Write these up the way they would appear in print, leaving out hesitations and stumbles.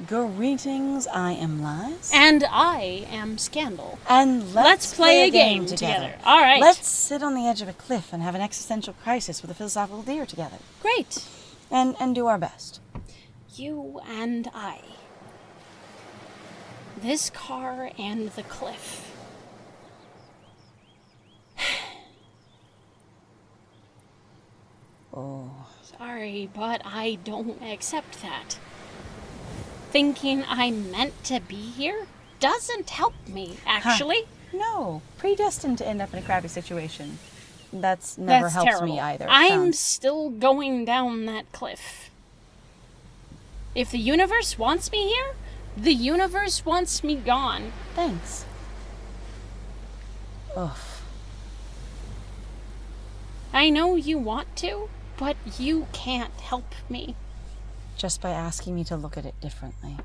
Greetings, I am Lies. And I am Scandal. And let's play a game together. All right. Let's sit on the edge of a cliff and have an existential crisis with a philosophical deer together. Great. And do our best. You and I. This car and the cliff. Oh. Sorry, but I don't accept that. Thinking I'm meant to be here doesn't help me, actually. No, predestined to end up in a crappy situation. That's never helped terrible. me either. I'm still going down that cliff. If the universe wants me here, the universe wants me gone. Thanks. Ugh. I know you want to, but you can't help me. Just by asking me to look at it differently.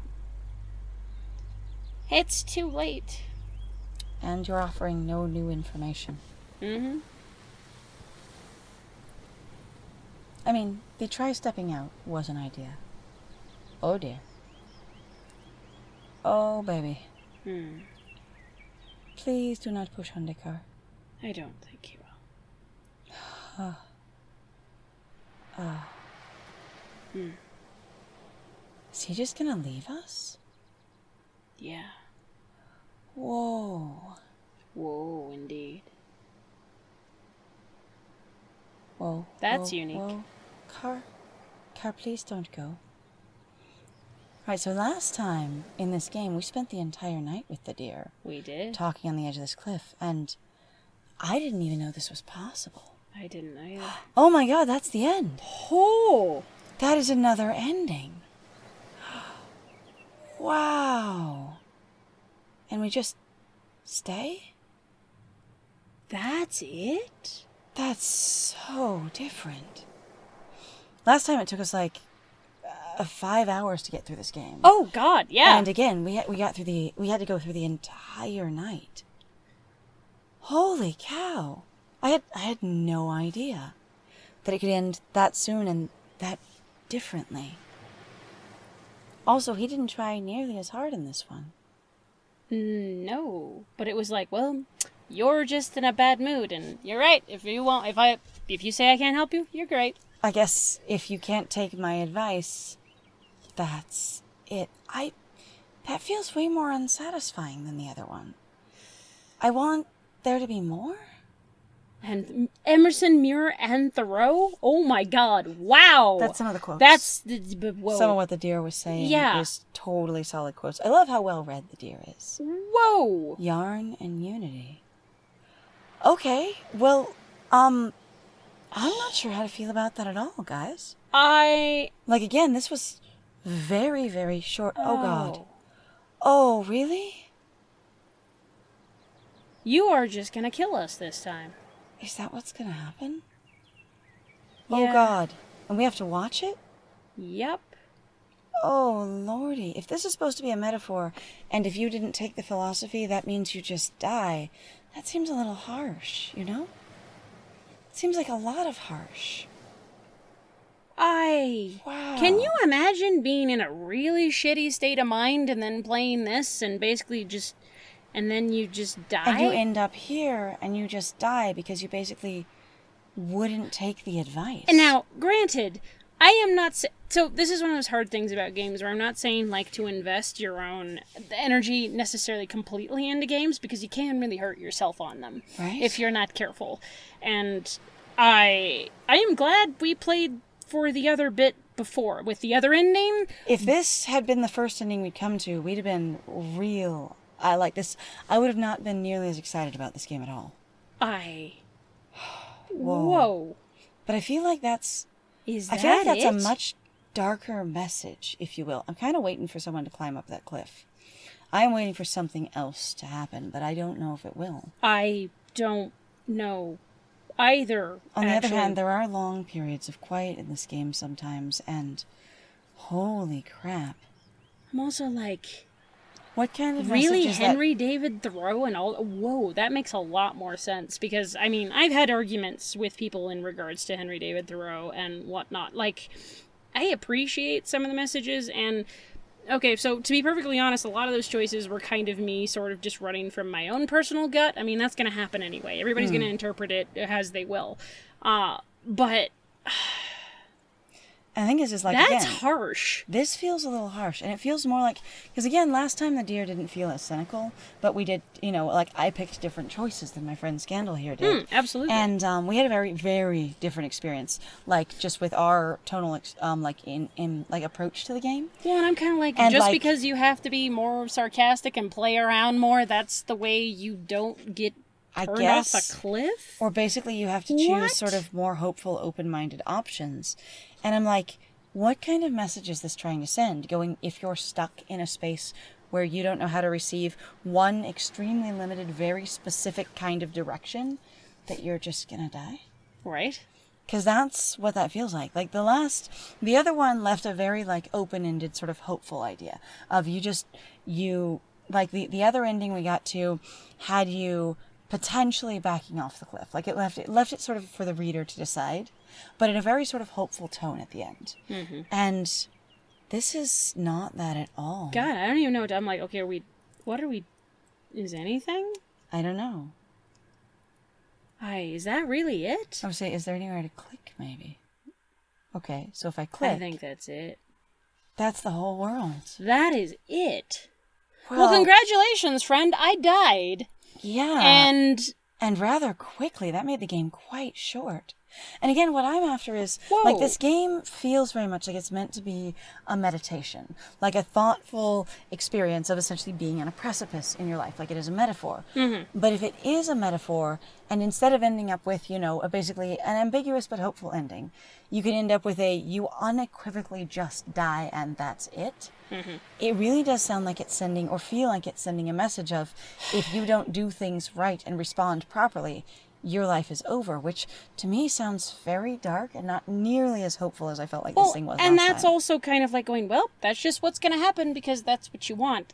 It's too late. And you're offering no new information. Mm-hmm. I mean, the try stepping out was an idea. Oh dear. Oh baby. Please do not push on the car. I don't think you will. Is he just gonna leave us? Yeah. Whoa. Whoa, indeed. Whoa. That's whoa, unique. Whoa. Car, please don't go. Right, so last time in this game, we spent the entire night with the deer. We did. Talking on the edge of this cliff, and I didn't even know this was possible. I didn't either. Oh my god, that's the end. Oh! That is another ending. Wow. And we just stay? That's it? That's so different. Last time it took us like 5 hours to get through this game. Oh god, yeah. And again, we had to go through the entire night. Holy cow. I had no idea that it could end that soon and that differently. Also, he didn't try nearly as hard in this one. No, but it was like, well, you're just in a bad mood, and you're right. If you say I can't help you, you're great. I guess if you can't take my advice, that's it. That feels way more unsatisfying than the other one. I want there to be more. And Emerson, Muir, and Thoreau? Oh my god, wow! That's some of the quotes. That's whoa. Some of what the deer was saying. Yeah. Is totally solid quotes. I love how well read the deer is. Whoa! Yarn and unity. Okay, well, I'm not sure how to feel about that at all, guys. Like, again, this was very, very short. Oh god. Oh, really? You are just gonna kill us this time. Is that what's gonna happen? Yeah. Oh god. And we have to watch it? Yep. Oh lordy. If this is supposed to be a metaphor, and if you didn't take the philosophy, that means you just die, that seems a little harsh, you know? It seems like a lot of harsh. Wow. Can you imagine being in a really shitty state of mind and then playing this and basically just... And then you just die? And you end up here, and you just die because you basically wouldn't take the advice. And now, granted, I am not... So this is one of those hard things about games where I'm not saying, like, to invest your own energy necessarily completely into games, because you can really hurt yourself on them. Right. If you're not careful. And I am glad we played for the other bit before, with the other ending. If this had been the first ending we'd come to, we'd have been real... I would have not been nearly as excited about this game at all. Whoa. But I feel like that's it? a much darker message, if you will. I'm kind of waiting for someone to climb up that cliff. I'm waiting for something else to happen, but I don't know if it will. I don't know either. On the other hand, there are long periods of quiet in this game sometimes, and holy crap. I'm also like... What kind of really, message is Henry David Thoreau and all? Whoa, that makes a lot more sense, because I mean, I've had arguments with people in regards to Henry David Thoreau and whatnot. Like, I appreciate some of the messages, and Okay, so to be perfectly honest, a lot of those choices were kind of me sort of just running from my own personal gut. I mean, that's going to happen anyway. Everybody's going to interpret it as they will. But I think it's just like, that's again, harsh. this feels a little harsh, and it feels more like, because again, last time the deer didn't feel as cynical, but we did, like, I picked different choices than my friend Scandal here did. Absolutely. And we had a very, very different experience, like, just with our tonal, in approach to the game. Well, and I'm kind of like, And, just like, because you have to be more sarcastic and play around more, that's the way you don't get I turned guess, off a cliff? or basically you have to choose What? sort of more hopeful, open-minded options. And I'm like, what kind of message is this trying to send? Going, if you're stuck in a space where you don't know how to receive one extremely limited, very specific kind of direction, that you're just gonna die? Right. Because that's what that feels like. Like the other one left a very like open-ended sort of hopeful idea of like the other ending we got to had you potentially backing off the cliff. Like it left it sort of for the reader to decide, but in a very sort of hopeful tone at the end. Mm-hmm. And this is not that at all. God, I don't even know. I'm like, okay, is anything? I don't know. Is that really it? I would say, is there anywhere to click maybe? Okay, so if I click, I think that's it. That's the whole world. That is it. Well, congratulations, friend. I died. Yeah. And rather quickly. That made the game quite short. And again, what I'm after is, like, this game feels very much like it's meant to be a meditation. Like a thoughtful experience of essentially being on a precipice in your life. Like it is a metaphor. Mm-hmm. But if it is a metaphor, and instead of ending up with, basically an ambiguous but hopeful ending, you can end up with you unequivocally just die and that's it. Mm-hmm. It really does sound like it's sending, or feel like it's sending a message of, if you don't do things right and respond properly, your life is over, which to me sounds very dark and not nearly as hopeful as I felt like this thing was. And last that's time. also kind of like going, well, that's just what's going to happen because that's what you want.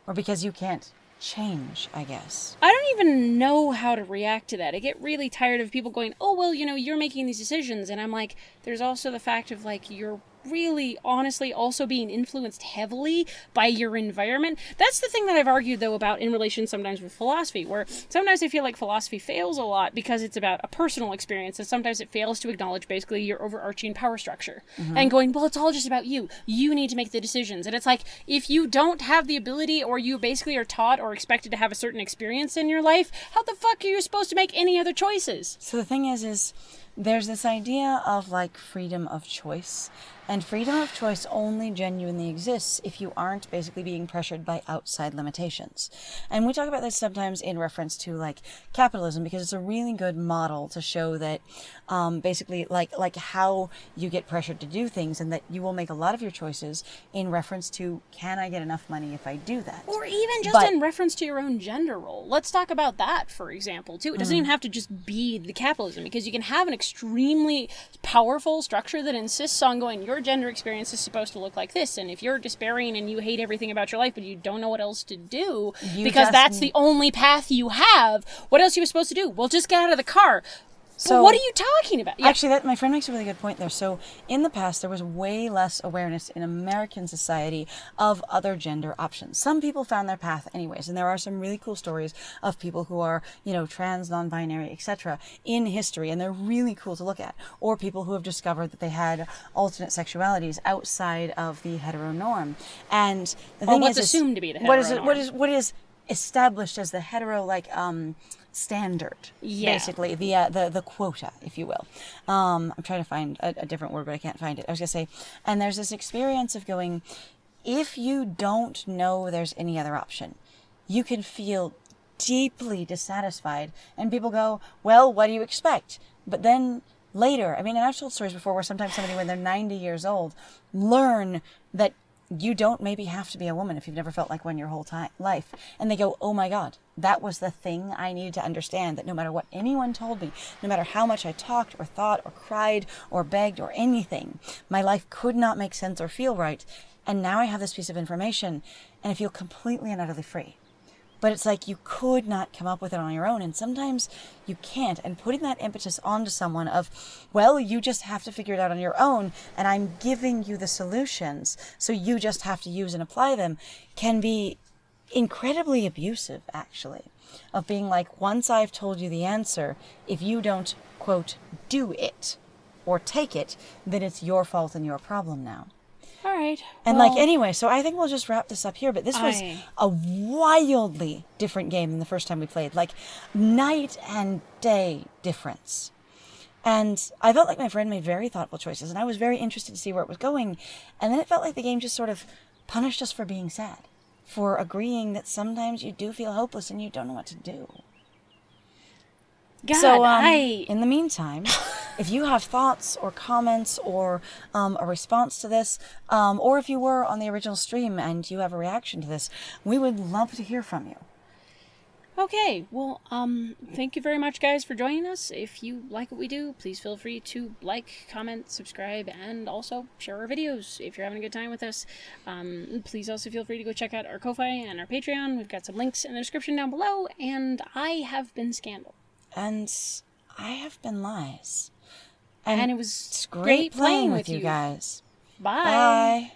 Or because you can't change, I guess. I don't even know how to react to that. I get really tired of people going, oh, well, you're making these decisions. And I'm like, there's also the fact of like, you're really honestly also being influenced heavily by your environment. That's the thing that I've argued though about in relation sometimes with philosophy, where sometimes I feel like philosophy fails a lot because it's about a personal experience, and sometimes it fails to acknowledge basically your overarching power structure. Mm-hmm. And going, well, it's all just about you need to make the decisions. And it's like, if you don't have the ability, or you basically are taught or expected to have a certain experience in your life, how the fuck are you supposed to make any other choices? So the thing is there's this idea of like freedom of choice. And freedom of choice only genuinely exists if you aren't basically being pressured by outside limitations. And we talk about this sometimes in reference to like capitalism, because it's a really good model to show that basically like how you get pressured to do things, and that you will make a lot of your choices in reference to, can I get enough money if I do that? Or even just in reference to your own gender role. Let's talk about that, for example, too. It doesn't even have to just be the capitalism, because you can have an extremely powerful structure that insists on going, your gender experience is supposed to look like this, and if you're despairing and you hate everything about your life but you don't know what else to do because that's the only path you have, what else are you supposed to do? Well, just get out of the car. So well, what are you talking about? Yeah. Actually, my friend makes a really good point there. So in the past, there was way less awareness in American society of other gender options. Some people found their path anyways, and there are some really cool stories of people who are, trans, non-binary, etc. in history, and they're really cool to look at. Or people who have discovered that they had alternate sexualities outside of the hetero norm. And the thing what's assumed to be the hetero norm. What is established as the hetero standard, basically the quota, if you will. I'm trying to find a different word, but I can't find it. I was gonna say, and there's this experience of going, if you don't know there's any other option, you can feel deeply dissatisfied, and people go, well, what do you expect? But then later, and I've told stories before where sometimes somebody, when they're 90 years old, learn that you don't maybe have to be a woman if you've never felt like one your whole life. And they go, oh my God, that was the thing I needed to understand, that no matter what anyone told me, no matter how much I talked or thought or cried or begged or anything, my life could not make sense or feel right. And now I have this piece of information and I feel completely and utterly free. but it's like you could not come up with it on your own, and sometimes you can't. And putting that impetus onto someone of, well, you just have to figure it out on your own, and I'm giving you the solutions, so you just have to use and apply them, can be incredibly abusive, actually. Of being like, once I've told you the answer, if you don't, quote, do it or take it, then it's your fault and your problem now. All right. And well, anyway, so I think we'll just wrap this up here. But this was I- a wildly different game than the first time we played. Like, night and day difference. And I felt like my friend made very thoughtful choices, and I was very interested to see where it was going. And then it felt like the game just sort of punished us for being sad, for agreeing that sometimes you do feel hopeless and you don't know what to do. God, So, in the meantime, if you have thoughts or comments or a response to this, or if you were on the original stream and you have a reaction to this, we would love to hear from you. Okay, well, thank you very much, guys, for joining us. If you like what we do, please feel free to like, comment, subscribe, and also share our videos if you're having a good time with us. Please also feel free to go check out our Ko-Fi and our Patreon. We've got some links in the description down below, and I have been Scandal. And I have been Lies. And it was it's great playing with you guys. Bye. Bye.